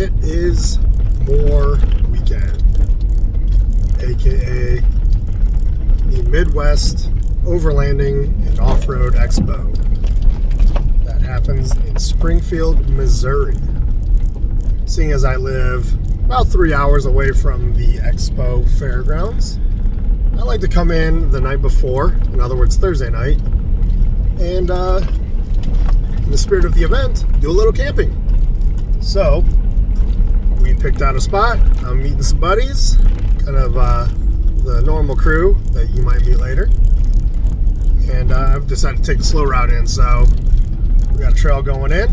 It is More Weekend, aka the Midwest Overlanding and Off-Road Expo that happens in Springfield, Missouri. Seeing as I live about 3 hours away from the Expo fairgrounds, I like to come in the night before, in other words Thursday night, and in the spirit of the event, do a little camping. So we picked out a spot. I'm meeting some buddies, kind of the normal crew that you might meet later, and I've decided to take the slow route in. So we got a trail going in.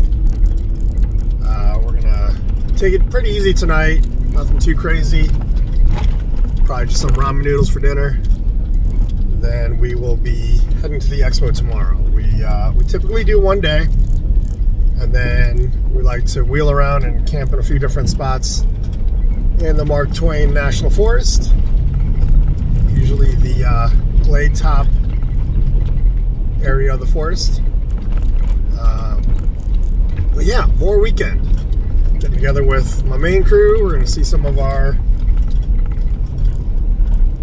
We're gonna take it pretty easy tonight, nothing too crazy, probably just some ramen noodles for dinner. Then we will be heading to the expo tomorrow. We typically do one day, and then we like to wheel around and camp in a few different spots in the Mark Twain National Forest, usually the glade top area of the forest. But yeah, More Weekend. Getting together with my main crew. We're going to see some of our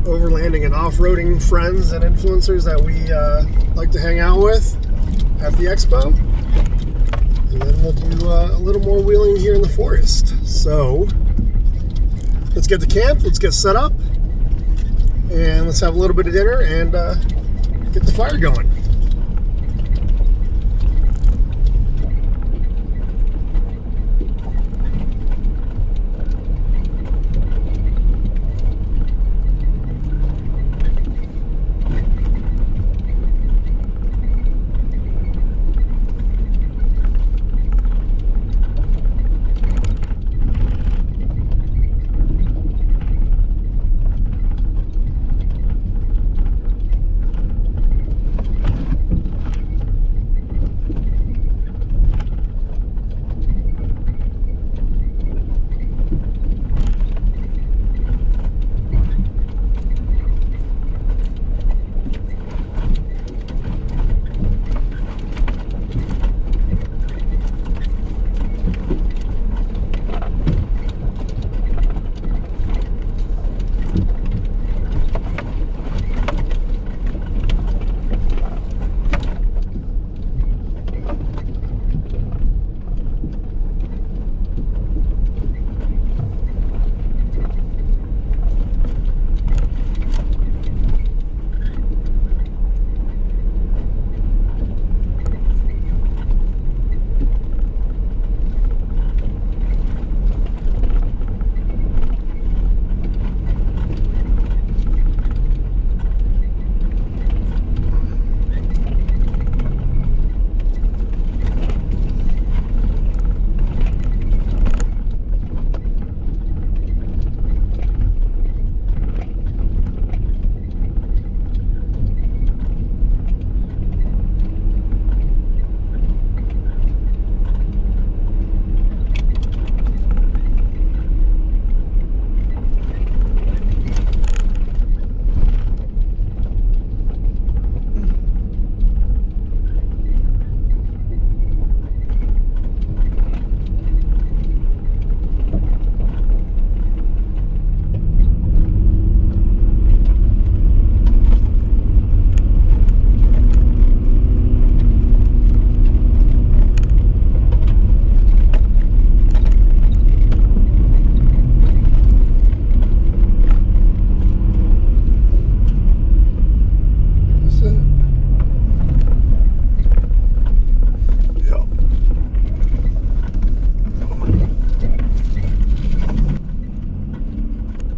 overlanding and off-roading friends and influencers that we like to hang out with at the expo. And then we'll do a little more wheeling here in the forest. So let's get to camp, let's get set up, and let's have a little bit of dinner and get the fire going.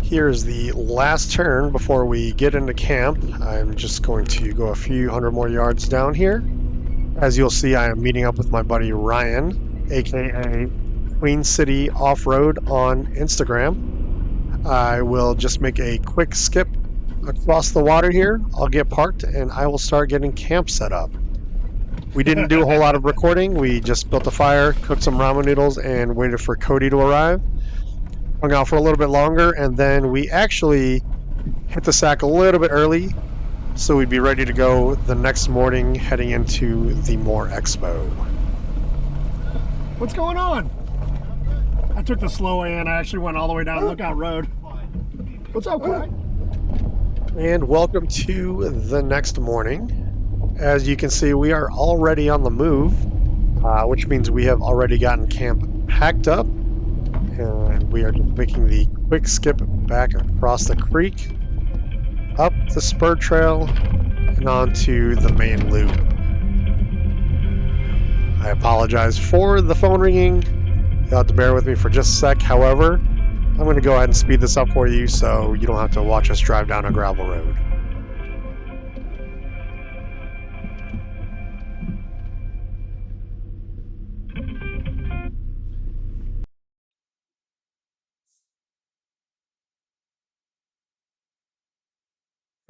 Here's the last turn before we get into camp. I'm just going to go a few hundred more yards down here. As you'll see, I am meeting up with my buddy Ryan, aka Queen City Off-Road on Instagram. I will just make a quick skip across the water here. I'll get parked and I will start getting camp set up. We didn't do a whole lot of recording. We just built a fire, cooked some ramen noodles, and waited for Cody to arrive. Hung out for a little bit longer, and then we actually hit the sack a little bit early so we'd be ready to go the next morning heading into the More Expo. What's going on? I took the slow way in. I actually went all the way down Lookout Road. What's up, Craig? And welcome to the next morning. As you can see, we are already on the move, which means we have already gotten camp packed up, and we are just making the quick skip back across the creek, up the spur trail, and onto the main loop. I apologize for the phone ringing. You'll have to bear with me for just a sec. However, I'm going to go ahead and speed this up for you so you don't have to watch us drive down a gravel road.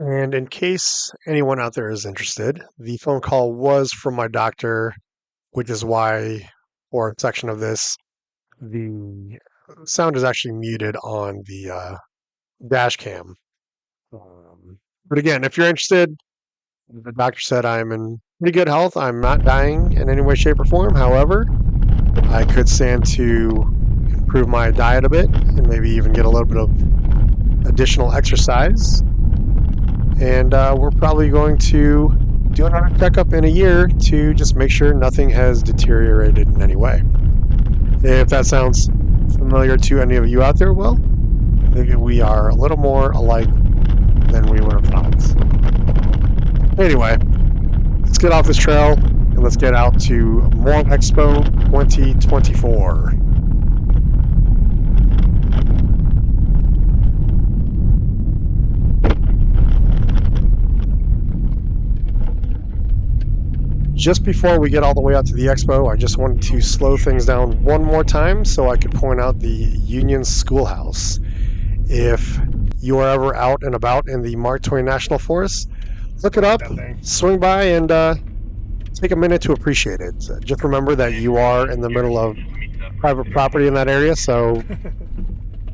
And in case anyone out there is interested, the phone call was from my doctor, which is why, for a section of this, the sound is actually muted on the dash cam. But again, if you're interested, the doctor said I'm in pretty good health. I'm not dying in any way, shape, or form. However, I could stand to improve my diet a bit and maybe even get a little bit of additional exercise. And we're probably going to do another checkup in a year to just make sure nothing has deteriorated in any way. If that sounds familiar to any of you out there, well, maybe we are a little more alike than we would have thought. Anyway, let's get off this trail and let's get out to More Expo 2024. Just before we get all the way out to the expo, I just wanted to slow things down one more time so I could point out the Union Schoolhouse. If you are ever out and about in the Mark Twain National Forest, look it up, swing by, and take a minute to appreciate it. Just remember that you are in the middle of private property in that area, so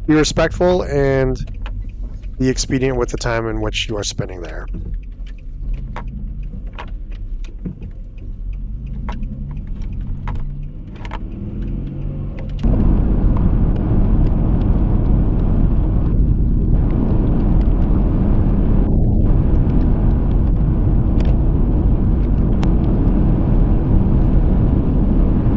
be respectful and be expedient with the time in which you are spending there.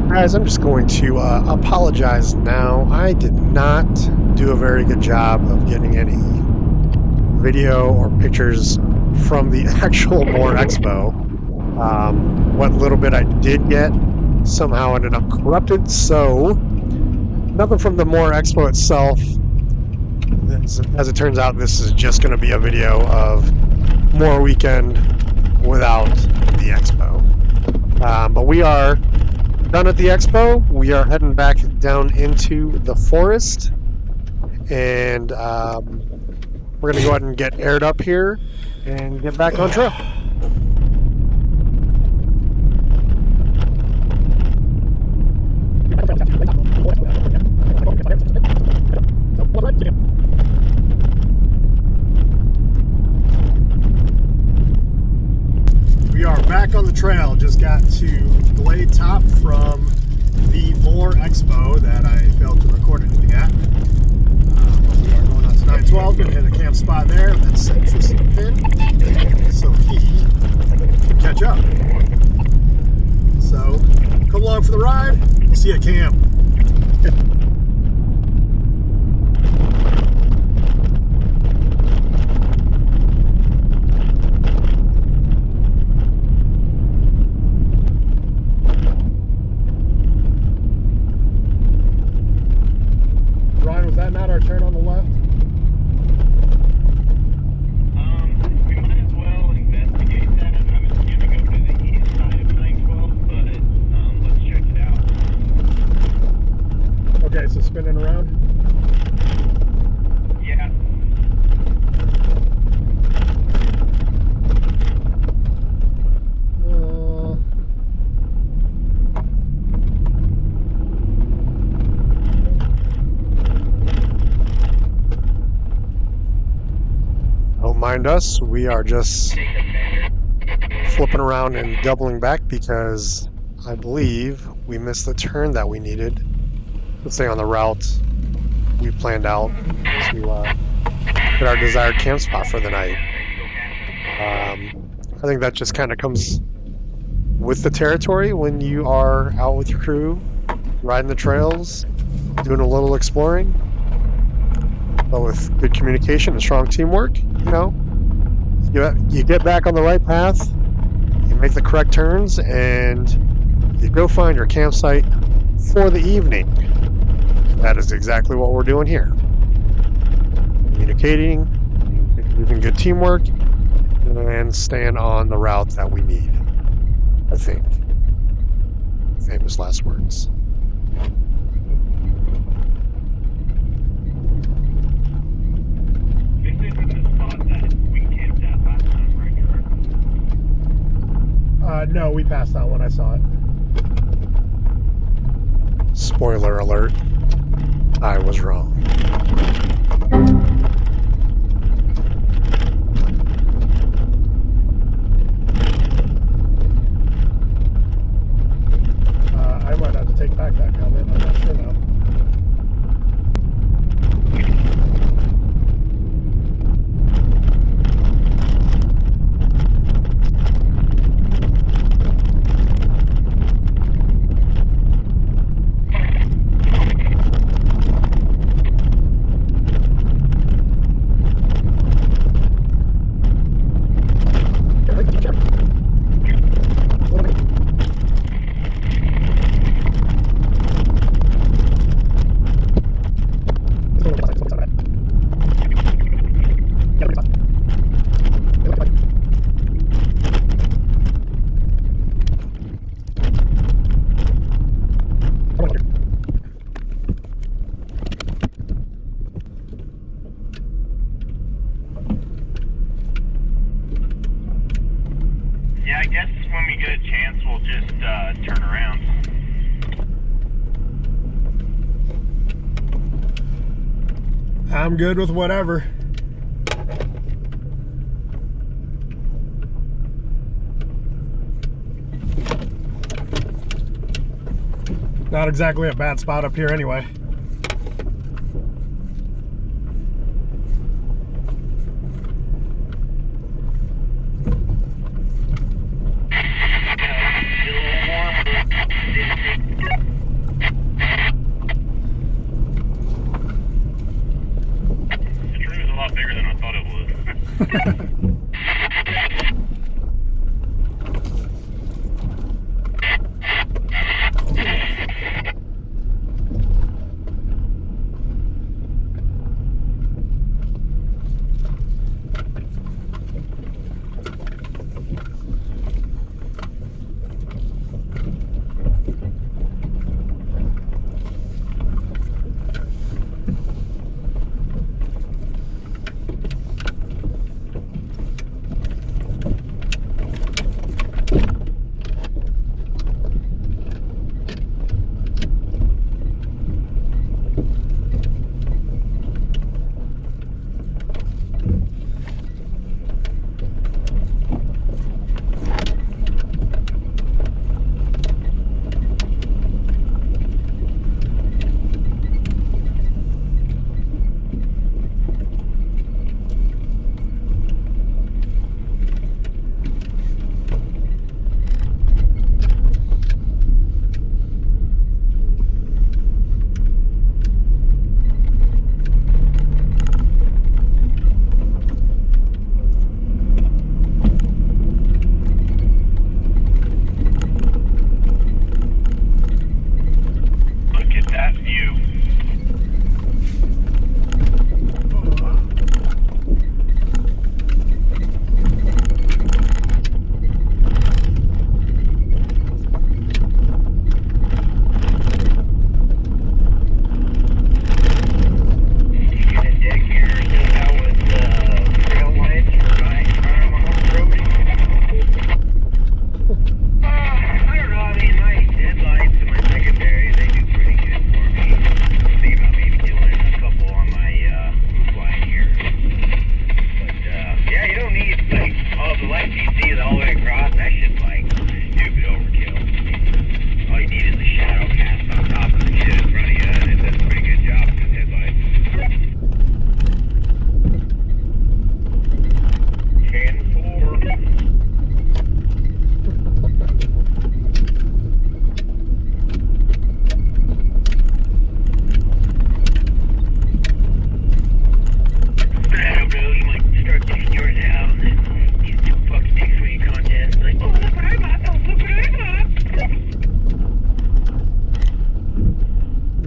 Guys, I'm just going to apologize now. I did not do a very good job of getting any video or pictures from the actual More Expo. What little bit I did get somehow ended up corrupted, so nothing from the More Expo itself. As it turns out, this is just going to be a video of More Weekend without the expo. But we are done at the expo. We are heading back down into the forest, and we're going to go ahead and get aired up here and get back on trail. We are back on the trail. Just got to Glade Top from the More Expo that I failed to record anything at. We are going on to 912. Going to hit a camp spot there and then set Tristan a pin so he can catch up. So come along for the ride. We'll see you at camp. Was that not our turn on the left? We might as well investigate that. I'm assuming go to the east side of 912, but let's check it out. Okay, so spinning around? Yeah. Don't mind us. We are just flipping around and doubling back because I believe we missed the turn that we needed to stay on the route we planned out to hit our desired camp spot for the night. I think that just kind of comes with the territory when you are out with your crew, riding the trails, doing a little exploring. But with good communication and strong teamwork, you get back on the right path, you make the correct turns, and you go find your campsite for the evening. That is exactly what we're doing here. Communicating, using good teamwork, and staying on the route that we need. I think. Famous last words. This isn't the spot that we camped at last time, right, Gerard? No, we passed that one. I saw it. Spoiler alert. I was wrong. I might have to take back that comment. I'm not sure now. Yeah, I guess when we get a chance, we'll just turn around. I'm good with whatever. Not exactly a bad spot up here anyway. The tree was a lot bigger than I thought it was.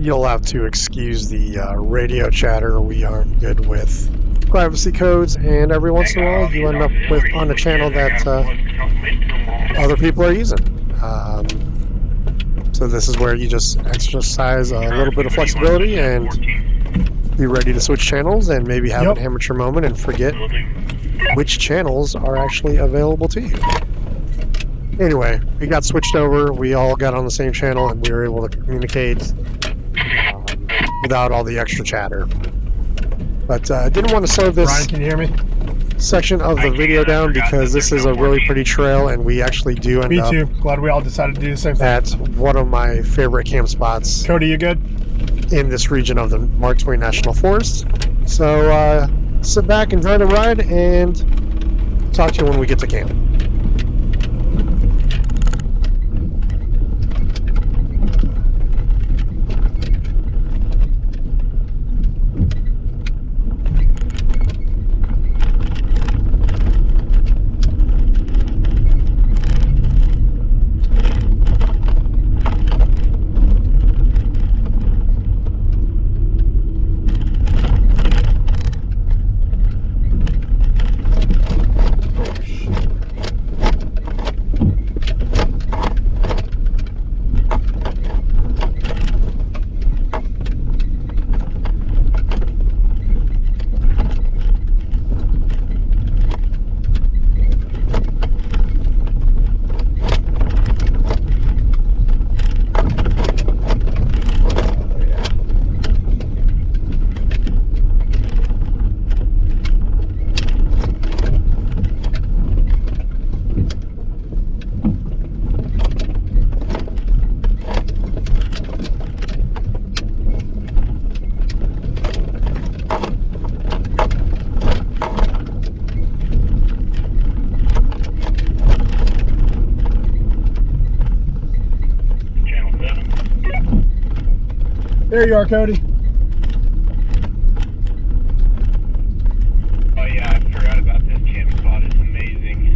You'll have to excuse the radio chatter. We aren't good with privacy codes, and every once in a while you end up with on a channel that other people are using. So this is where you just exercise a little bit of flexibility and be ready to switch channels and maybe have an amateur moment and forget which channels are actually available to you. Anyway, we got switched over. We all got on the same channel and we were able to communicate without all the extra chatter. But I didn't want to slow this Ryan, can you hear me? section of the video down because this is a really pretty trail and we actually do end Me up too. Glad we all decided to do the same thing. at one of my favorite camp spots Cody, you good? in this region of the Mark Twain National Forest. So sit back, enjoy the ride, and talk to you when we get to camp. There you are, Cody. Oh yeah, I forgot about this camp spot. It's amazing.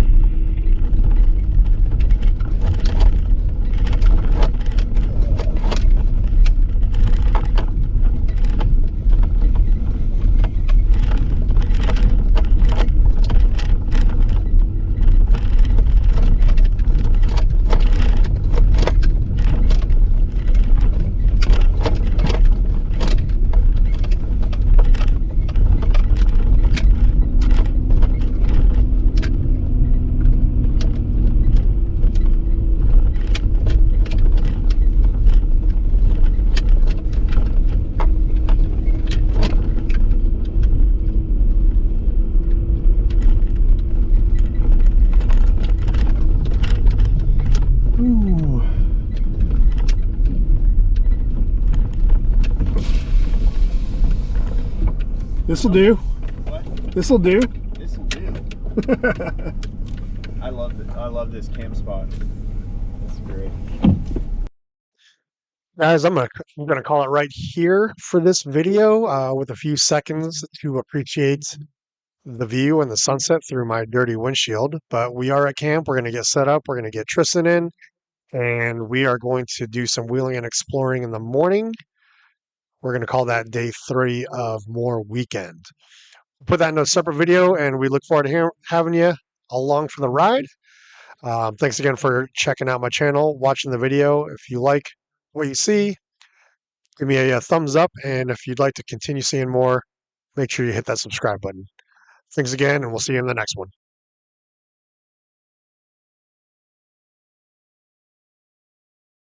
Ooh. This'll do. What? This'll do. This'll do. I love this camp spot. It's great. Guys, I'm gonna call it right here for this video with a few seconds to appreciate the view and the sunset through my dirty windshield. But we are at camp. We're gonna get set up. We're gonna get Tristan in, and we are going to do some wheeling and exploring in the morning. We're gonna call that day 3 of More Weekend. Put that in a separate video, and we look forward to having you along for the ride. Thanks again for checking out my channel, watching the video. If you like what you see, give me a thumbs up, and if you'd like to continue seeing more, make sure you hit that subscribe button. Thanks again, and we'll see you in the next one.